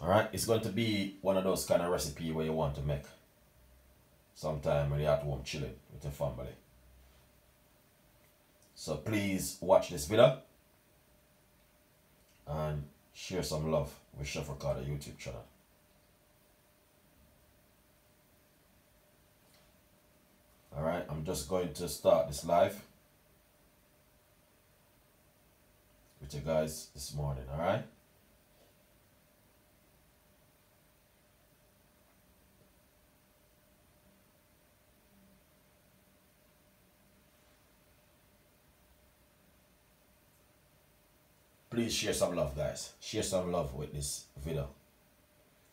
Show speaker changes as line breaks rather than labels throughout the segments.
Alright, it's going to be one of those kind of recipe where you want to make sometime when you're at home chilling with your family. So please watch this video and share some love with Chef Ricardo YouTube channel. Alright, I'm just going to start this live with you guys this morning, alright? Please share some love, guys. Share some love with this video.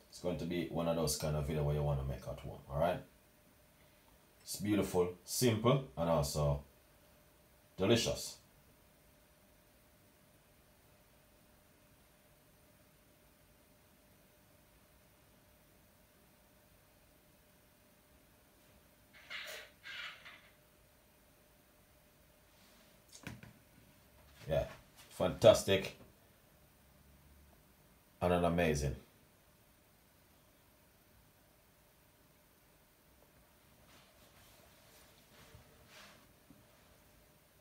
It's going to be one of those kind of video where you want to make at home, alright? It's beautiful, simple, and also delicious. Yeah, fantastic and an amazing.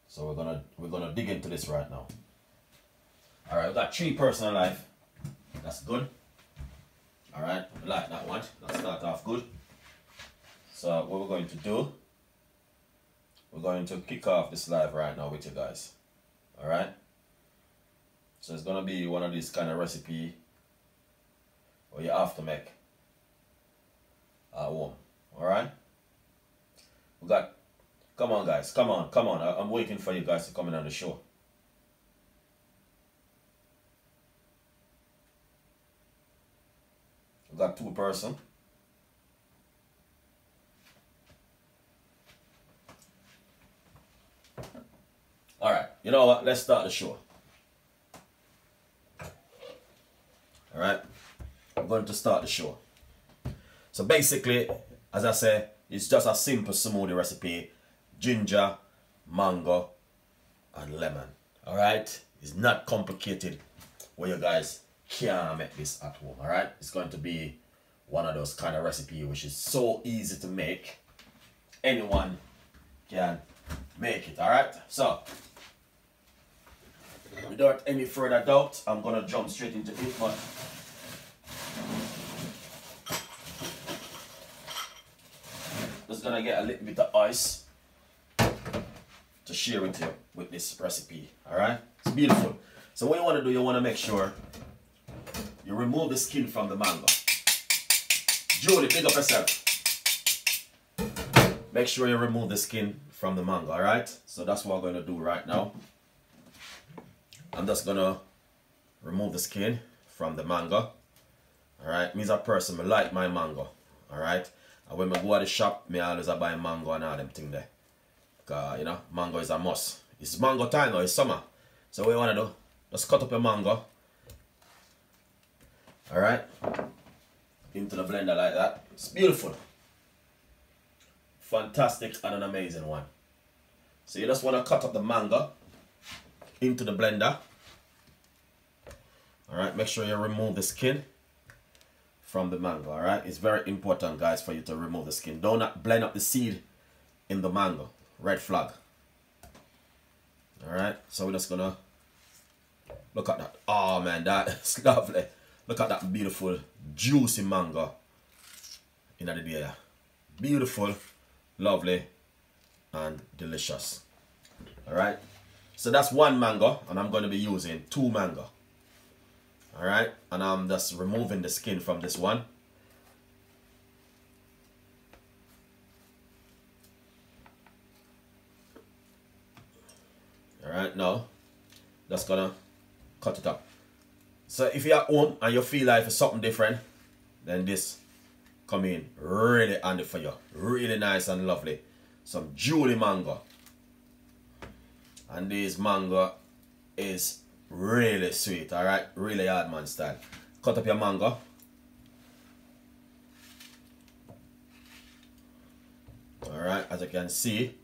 So we're gonna dig into this right now. All right, we got 3 personal life. That's good. All right, I like that one. Let's start off good. So what we're going to do, we're going to kick off this live right now with you guys. All right. So it's gonna be one of these kind of recipe where you have to make at home. All right. We got. Come on, guys. Come on. Come on. I'm waiting for you guys to come in on the show. We got 2 person. All right. You know what? Let's start the show. All right. I'm going to start the show. So basically, as I say, it's just a simple smoothie recipe. Ginger, mango, and lemon. Alright? It's not complicated where you guys can make this at home. Alright? It's going to be one of those kind of recipe which is so easy to make. Anyone can make it. Alright? So, without any further doubt, I'm going to jump straight into it. But just going to get a little bit of ice to share with you with this recipe. Alright? It's beautiful. So what you want to do, you want to make sure you remove the skin from the mango. Julie, pick up yourself. Make sure you remove the skin from the mango, alright? So that's what I'm going to do right now. I'm just going to remove the skin from the mango. Alright? Me as a person, I like my mango. Alright? And when I go to the shop, I always buy mango and all them things there. You know, mango is a must. It's mango time now, it's summer. So what you want to do, just cut up your mango. Alright. Into the blender like that. It's beautiful. Fantastic and an amazing one. So you just want to cut up the mango into the blender. Alright, make sure you remove the skin from the mango. Alright, it's very important, guys, for you to remove the skin. Do not blend up the seed in the mango. Red flag. Alright, so we're just gonna look at that. Oh man, that's lovely. Look at that beautiful juicy mango in the day. Beautiful, lovely, and delicious. Alright, so that's 1 mango, and I'm going to be using 2 mango. Alright, and I'm just removing the skin from this one. Alright, now just gonna cut it up. So if you're at home and you feel like it's something different, then this come in really handy for you. Really nice and lovely. Some Julie mango. And this mango is really sweet, alright? Really hard man style. Cut up your mango. Alright, as you can see,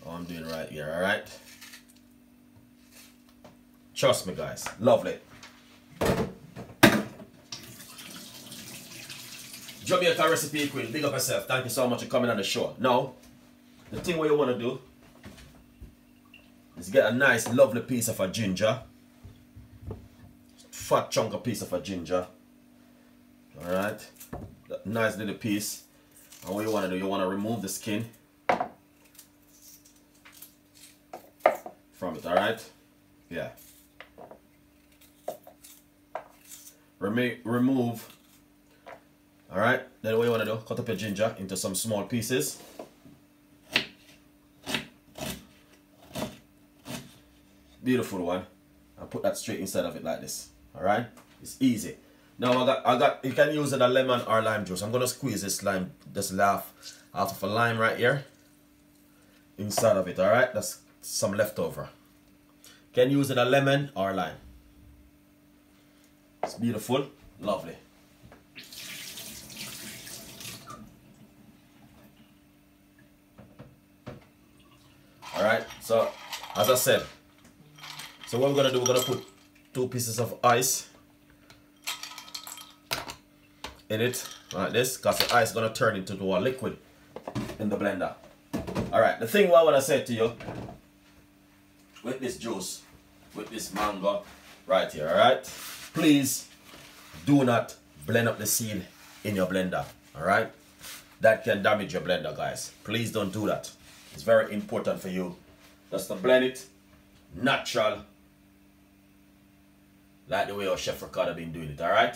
what I'm doing right here, alright? Trust me guys, lovely. Jamaica Recipe Queen, big up yourself. Thank you so much for coming on the show. Now, the thing what you want to do is get a nice lovely piece of a ginger. Fat chunk of piece of a ginger. Alright. Nice little piece. And what you want to do, you want to remove the skin from it, alright? Yeah. Remove. Alright, then what you want to do, cut up your ginger into some small pieces. Beautiful one. And put that straight inside of it like this. Alright? It's easy. Now I got you can use it a lemon or lime juice. I'm gonna squeeze this lime, this half of a lime right here. Inside of it, alright? That's some leftover. You can use it a lemon or lime. It's beautiful, lovely. Alright, so as I said, so what we're gonna do, we're gonna put 2 pieces of ice in it like this, because the ice is gonna turn into a liquid in the blender. Alright, the thing what I wanna say to you with this juice, with this mango right here, alright? Please do not blend up the seed in your blender, alright? That can damage your blender, guys. Please don't do that. It's very important for you just to blend it natural, like the way our Chef Ricardo been doing it, alright?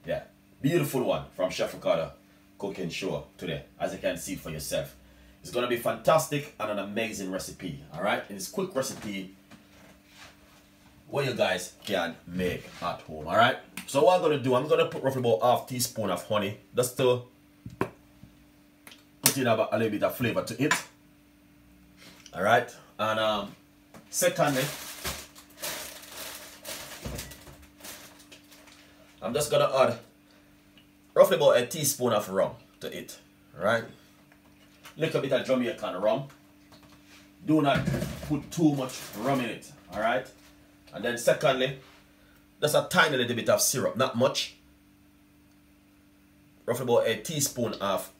Yeah, beautiful one from Chef Ricardo cooking show today, as you can see for yourself. It's gonna be fantastic and an amazing recipe, alright? It's a quick recipe what you guys can make at home, alright? So what I'm gonna do, I'm gonna put roughly about half teaspoon of honey, just to put in about a little bit of flavor to it. Alright, and secondly, I'm just gonna add roughly about a teaspoon of rum to it. Alright, little bit of Jamaican rum. Do not put too much rum in it. Alright, and then secondly, just a tiny little bit of syrup, not much. Roughly about a teaspoon of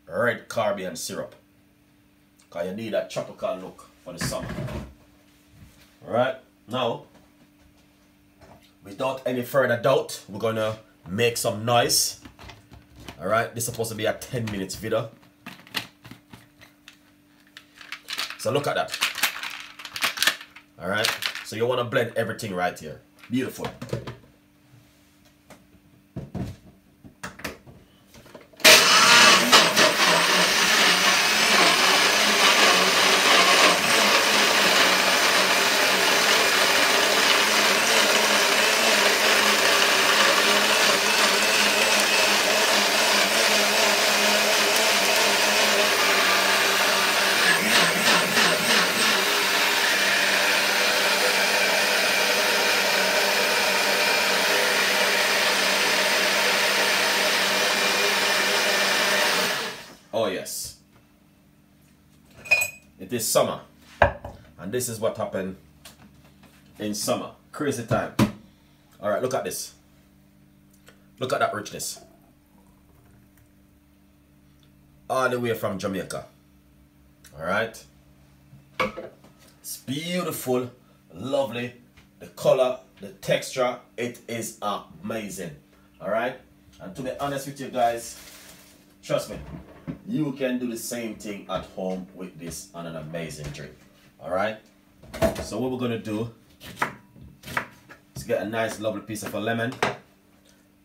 red Caribbean syrup, because you need that tropical look for the summer. Alright, now without any further doubt, we're gonna make some noise. Alright, this is supposed to be a 10 minutes video, so look at that. Alright, so you want to blend everything right here. Beautiful. Oh yes, it is summer, and this is what happened in summer. Crazy time. All right, look at this. Look at that richness. All the way from Jamaica. All right. It's beautiful, lovely. The color, the texture, it is amazing. All right. And to be honest with you guys, trust me, you can do the same thing at home with this and an amazing drink. Alright? So what we're gonna do is get a nice lovely piece of a lemon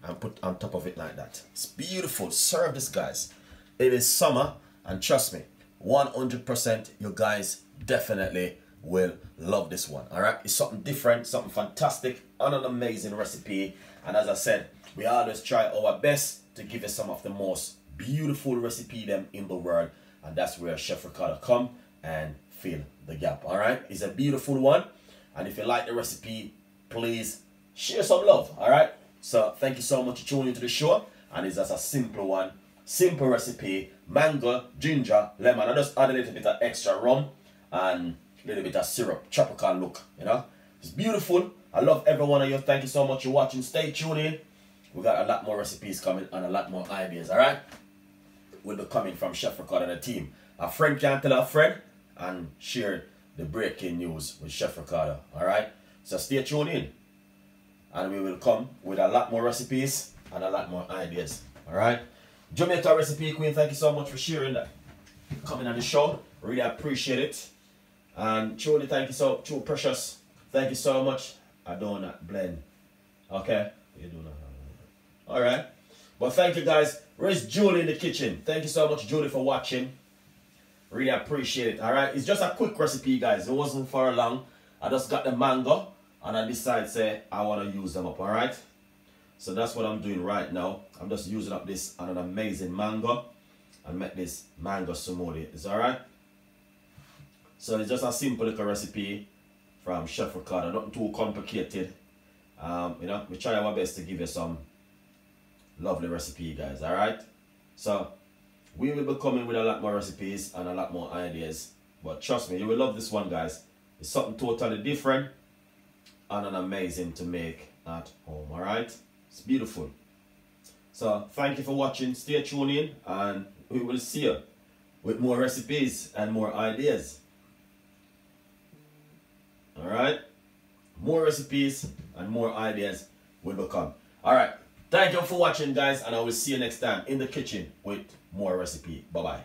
and put on top of it like that. It's beautiful. Serve this, guys. It is summer, and trust me, 100% you guys definitely will love this one. Alright? It's something different, something fantastic, and an amazing recipe. And as I said, we always try our best to give you some of the most beautiful recipe them in the world, and that's where Chef Ricardo come and fill the gap. All right, it's a beautiful one, and if you like the recipe, please share some love. All right, so thank you so much for tuning into the show, and it's just a simple one, simple recipe: mango, ginger, lemon. I just add a little bit of extra rum and a little bit of syrup, tropical look. You know, it's beautiful. I love every one of you. Thank you so much for watching. Stay tuned in, we got a lot more recipes coming and a lot more ideas, alright? Will be coming from Chef Ricardo and the team. A friend can tell a friend and share the breaking news with Chef Ricardo, alright? So stay tuned in and we will come with a lot more recipes and a lot more ideas, alright? Jamaica Recipe Queen, thank you so much for sharing that, coming on the show. Really appreciate it. And truly thank you so, True Precious, thank you so much. I don't not blend, okay? You do not. Alright. But thank you guys. Where's Julie in the kitchen? Thank you so much, Julie, for watching. Really appreciate it. Alright. It's just a quick recipe, guys. It wasn't for long. I just got the mango and I decided say I want to use them up. Alright. So that's what I'm doing right now. I'm just using up this and an amazing mango and make this mango smoothie. It's alright. So it's just a simple little recipe from Chef Ricardo. Nothing too complicated. You know, we try our best to give you some lovely recipe, guys. Alright, so we will be coming with a lot more recipes and a lot more ideas, but trust me, you will love this one, guys. It's something totally different and an amazing to make at home. Alright, it's beautiful. So thank you for watching. Stay tuned in and we will see you with more recipes and more ideas. Alright, more recipes and more ideas will become. Alright, thank you for watching, guys, and I will see you next time in the kitchen with more recipe. Bye-bye.